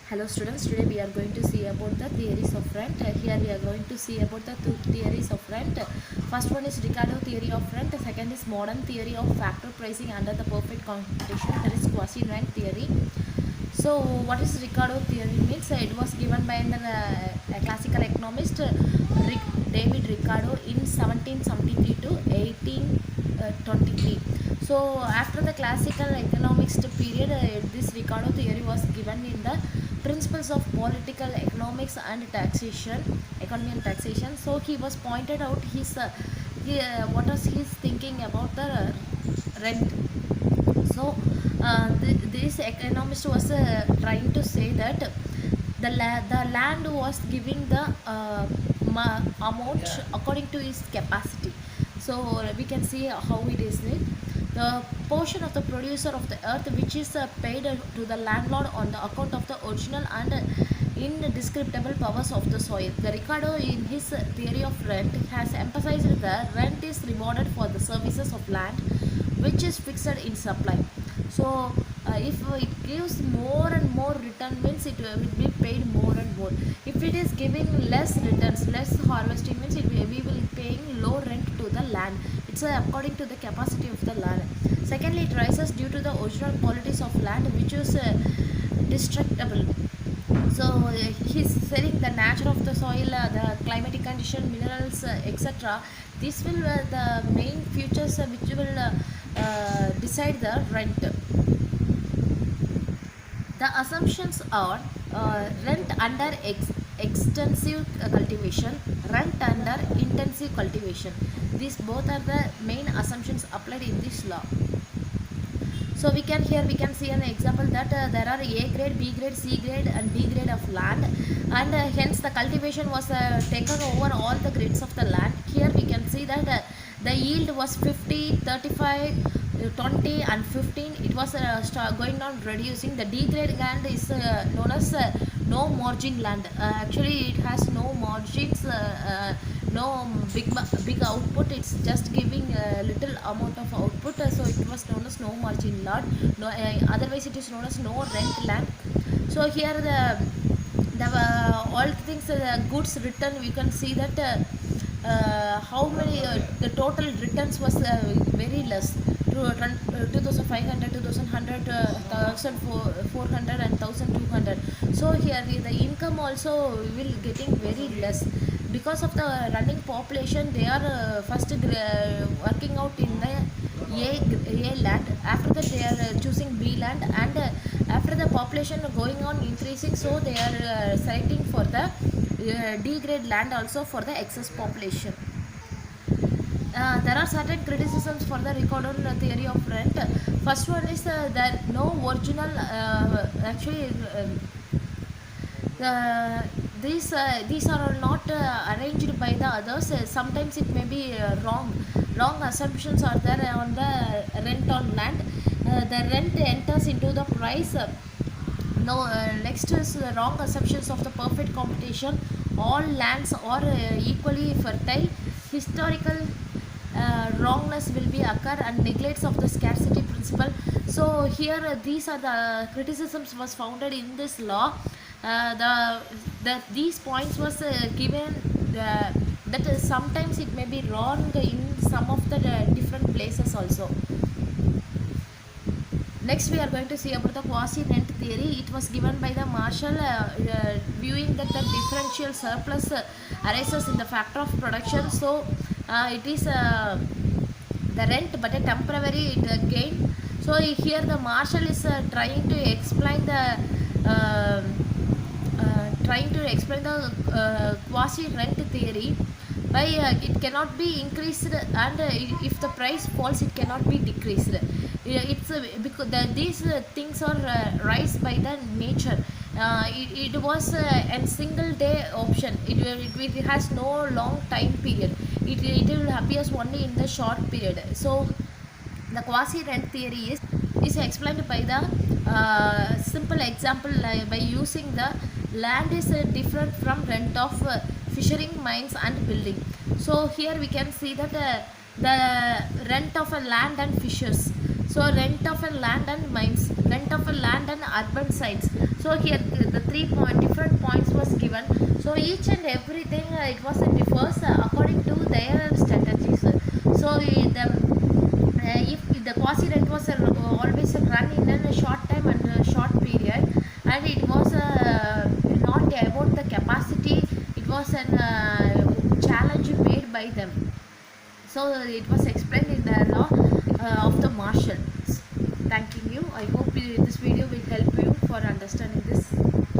Hello students, today we are going to see about the theories of rent. Here we are going to see about the two theories of rent. First one is Ricardo theory of rent. The second is modern theory of factor pricing under the perfect competition. That is quasi rent theory. So what is Ricardo theory means? It was given by a classical economist David Ricardo in 1773 to 1823. So after the classical economics period, this Ricardo theory was given in the principles of political economics and taxation, economy and taxation. So he was pointed out what was his thinking about the rent. So this economist was trying to say that the land was giving the amount according to its capacity. So we can see how it is. The portion of the producer of the earth which is paid to the landlord on the account of the original and indescribable powers of the soil. The Ricardo in his theory of rent has emphasized the rent is rewarded for the services of land which is fixed in supply. So if it gives more and more return means it will be paid more and more. If it is giving less returns, less harvesting means we will be paying low rent to the land. It's according to the capacity of the land. Secondly, it rises due to the original qualities of land which is destructible. So he's saying the nature of the soil, the climatic condition, minerals, etc. This will the main features which will decide the rent. The assumptions are rent under extensive cultivation, rent under intensive cultivation. These both are the main assumptions applied in this law. So we can see an example that there are A grade, B grade, C grade and D grade of land, and hence the cultivation was taken over all the grades of the land. Here we can see that the yield was 50, 35, 20 and 15. It was going on reducing. The D grade land is known as no margin land. Actually it has no margins, no big output. It's just giving a little amount of output, so it was known as no margin land. No, otherwise it is known as no rent land. So here the all things, goods return, we can see that how many the total returns was very less, 2500, 2100, 1400 and 1200. So here the income also will getting very less because of the running population. They are first working out in the A land. After that they are choosing B land, and after the population going on increasing, so they are selecting for the D grade land also for the excess population. There are certain criticisms for the Ricardo theory of rent. First one is that no original, actually these are not arranged by the others. Sometimes it may be wrong assumptions are there on the rent on land. The rent enters into the price. No, next is the wrong assumptions of the perfect competition. All lands are equally fertile. Historical wrongness will be occur and neglects of the scarcity principle. So here these are the criticisms was founded in this law. These points was given that sometimes it may be wrong in some of the different places also. Next we are going to see about the quasi-rent theory. It was given by the Marshall, viewing that the differential surplus arises in the factor of production. So it is the rent but a temporary gain. So here the Marshall is trying to explain the quasi-rent theory by it cannot be increased, and if the price falls it cannot be decreased. It's because these things are rise by the nature. It was a single day option. It has no long time period. It will appears only in the short period. So the quasi rent theory is explained by the simple example, by using the land is different from rent of fishing, mines and building. So here we can see that the rent of a land and fishes. So rent of a land and mines, rent of a land and urban sites. So here the different points was given. So each and everything it was differs according to their strategies. So if the quasi rent was always run in a short time and a short period, and it was not about the capacity, it was an challenge made by them. So it was explained in the law of the Marshall. Thanking you. I hope this video will help you for understanding this.